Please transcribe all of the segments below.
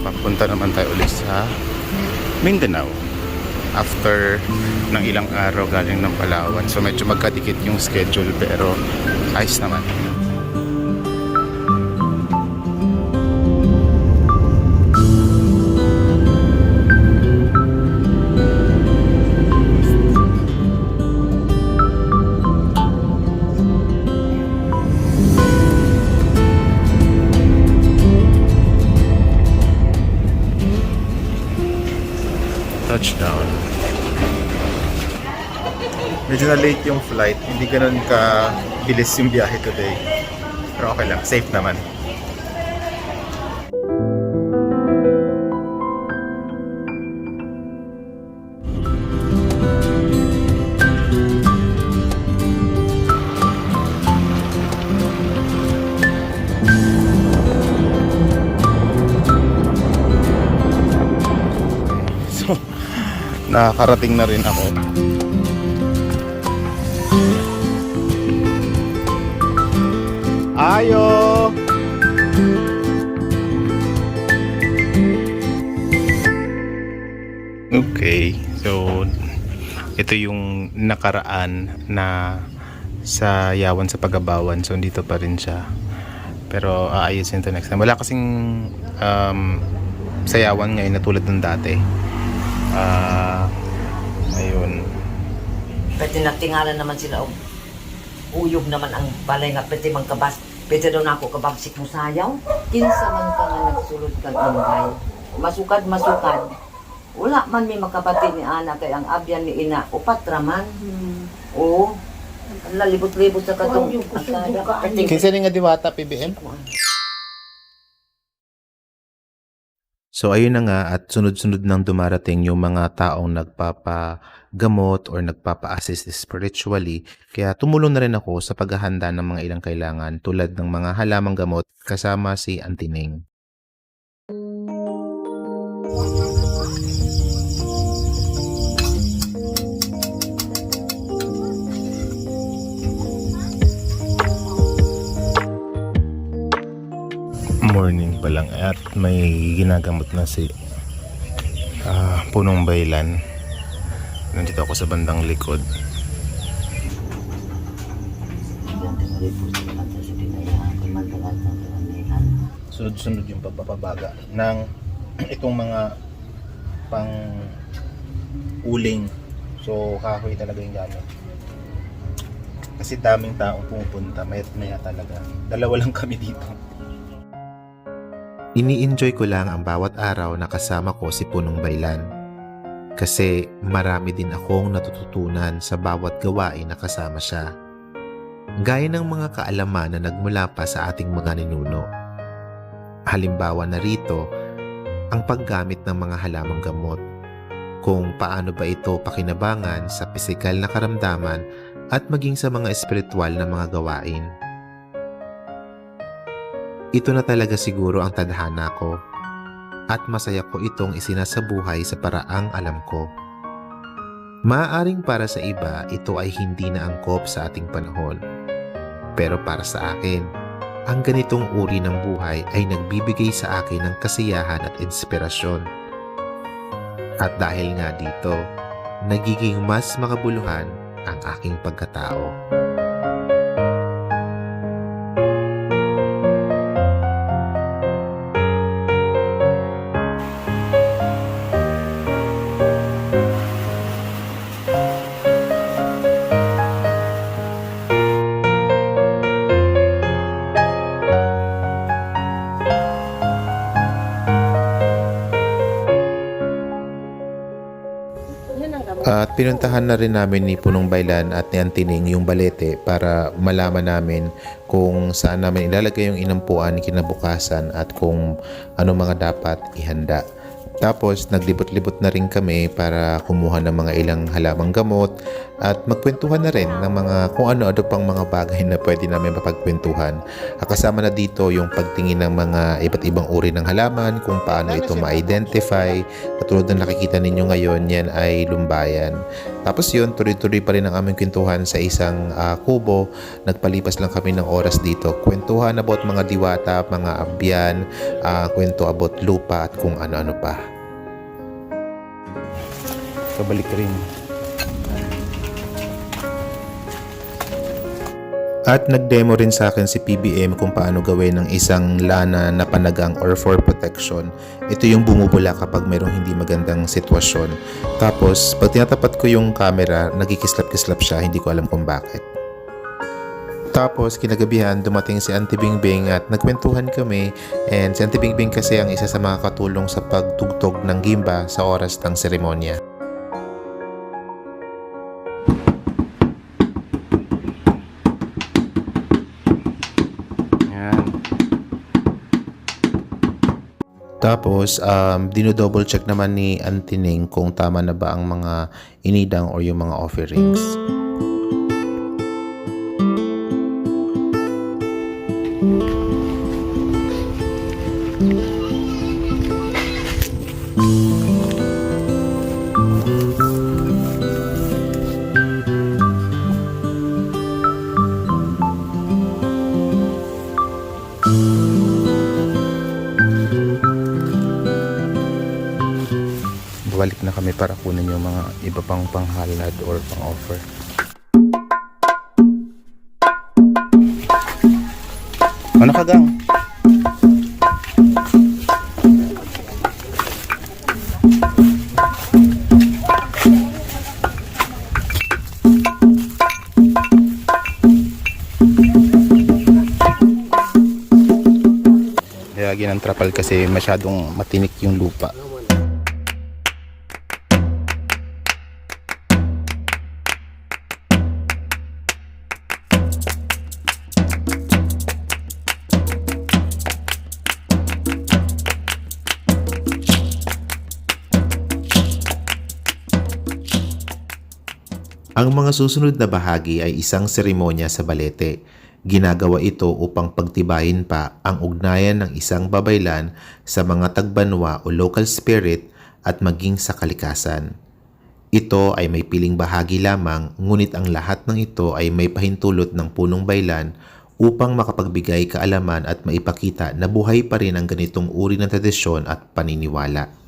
Papunta naman tayo ulit sa Mindanao after ng ilang araw galing ng Palawan. So medyo magkadikit yung schedule pero ayos naman. Touchdown. Medyo na late yung flight. Hindi ganun ka bilis yung biyahe today. Pero okay lang. Safe naman. So, nakakarating na rin ako. Ayo! Okay, so ito yung nakaraan na sa Yawan sa Pagabawan. So dito pa rin siya. Pero aayusin ito next time. Wala kasing sayawan ngayon na tulad ng dati. Ayun. Pwede natingalan naman sila o uyog naman ang balay nga pwede mang kabas. Pwede daw na ako kababsik mo sayaw. Kinsa man ka nga nagsulod kang ingay. Masukad. Wala man may makapati ni Ana kay ang abyan ni Ina. Upat raman. Oo. Lalibot-libot sa katong akada. Kinsa ni nga diwata PBM? So ayun na nga at sunod-sunod nang dumarating yung mga taong nagpapagamot or nagpapa-assist spiritually. Kaya tumulong na rin ako sa paghahanda ng mga ilang kailangan tulad ng mga halamang gamot kasama si Auntie Ning. Morning pa lang at may ginagamot na si Punong Baylan. Nandito ako sa bandang likod. Sunod-sunod yung pagpapabaga ng itong mga pang uling. So kahoy talaga yung gamit. Kasi daming taong pumupunta, mayat-maya talaga. Dalawa lang kami dito. Ini-enjoy ko lang ang bawat araw na kasama ko si Punong Baylan. Kasi marami din akong natututunan sa bawat gawain na kasama siya. Gaya ng mga kaalaman na nagmula pa sa ating mga ninuno. Halimbawa na rito, ang paggamit ng mga halamang gamot. Kung paano ba ito pakinabangan sa pisikal na karamdaman at maging sa mga espiritual na mga gawain. Ito na talaga siguro ang tadhana ko at masaya ko itong isinasabuhay sa paraang alam ko. Maaaring para sa iba, ito ay hindi na angkop sa ating panahon. Pero para sa akin, ang ganitong uri ng buhay ay nagbibigay sa akin ng kasiyahan at inspirasyon. At dahil nga dito, nagiging mas makabuluhan ang aking pagkatao. At pinuntahan na rin namin ni Punong Baylan at ni Auntie Ning yung balete para malaman namin kung saan namin ilalagay yung inampuan kinabukasan at kung ano mga dapat ihanda. Tapos naglibot-libot na rin kami para kumuha ng mga ilang halamang gamot at magkwentuhan na rin ng mga kung ano-ano pang mga bagay na pwede namin mapagkwentuhan. Kasama na dito yung pagtingin ng mga iba't ibang uri ng halaman, kung paano ito ma-identify. Katulad na nakikita ninyo ngayon, yan ay lumbayan. Tapos yun, tuloy-tuloy pa rin ang aming kwentuhan sa isang kubo. Nagpalipas lang kami ng oras dito. Kwentuhan about mga diwata, mga abyan, kwento about lupa at kung ano-ano pa. Kabalik rin. At nag-demo rin sa akin si PBM kung paano gawin ng isang lana na panagang or for protection. Ito yung bumubula kapag mayroong hindi magandang sitwasyon. Tapos, pag tinatapat ko yung camera, nagikislap-kislap siya, hindi ko alam kung bakit. Tapos, kinagabihan, dumating si Auntie Bingbing at nagkwentuhan kami. And si Auntie Bingbing kasi ang isa sa mga katulong sa pagtugtog ng gimba sa oras ng seremonya. Tapos, dinodouble check naman ni Auntie Ning kung tama na ba ang mga inidang or yung mga offerings. Balik na kami para kunin yung mga iba pang panghalad or pang-offer. Ano ka, gang? Kaya ginantrapal kasi masyadong matinik yung lupa. Ang mga susunod na bahagi ay isang seremonya sa balete. Ginagawa ito upang pagtibayin pa ang ugnayan ng isang babaylan sa mga tagbanwa o local spirit at maging sa kalikasan. Ito ay may piling bahagi lamang, ngunit ang lahat ng ito ay may pahintulot ng punong baylan upang makapagbigay kaalaman at maipakita na buhay pa rin ang ganitong uri ng tradisyon at paniniwala.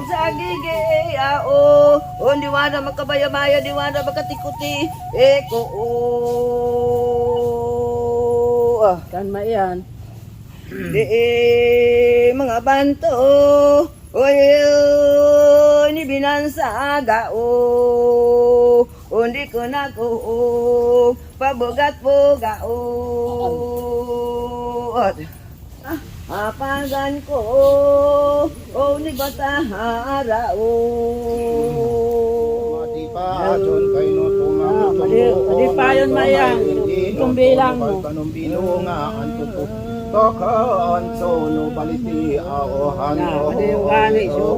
Sagigi ao on diwana makabaya-baya diwana makatikuti eko Kan maiyan. di mga banto oy ni binansaga undi ko na ko pabogat poga apagan ko ni batahara Mati pa ajon kay no tumang Adi pa yun mayang. Itong bilang mo. kanong bilunga antuto tokan sono baliti aohan Adi wani so.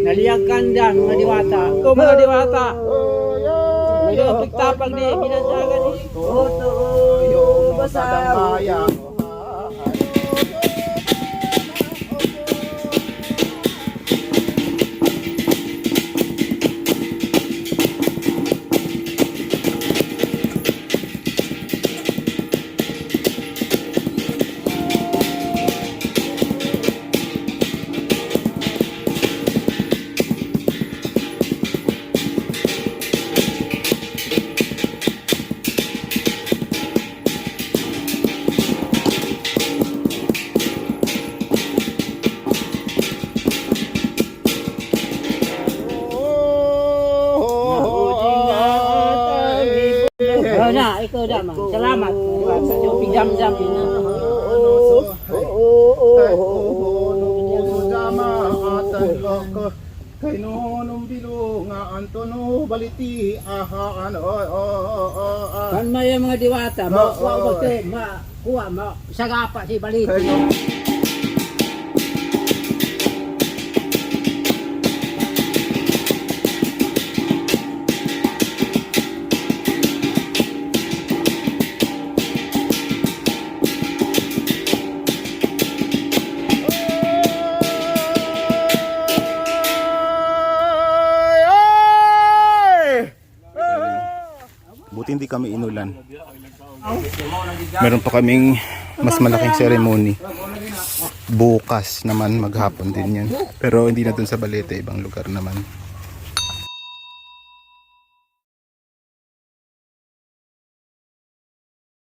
Naliyakan dyan mga diwata. Ito mga diwata. May pagtapag di binasagan ni. oto basaw Na, ikaw daman. Salamat. Sa iyo pijam-jam na. kay nonong bilunga antono baliti ahaan Kan may mga diwata, makuha ko ito, makuha, sagapa si Baliti. Buti hindi kami inulan. Meron pa kaming mas malaking ceremony. Bukas naman maghapon din yan. Pero hindi na dun sa Balete, ibang lugar naman.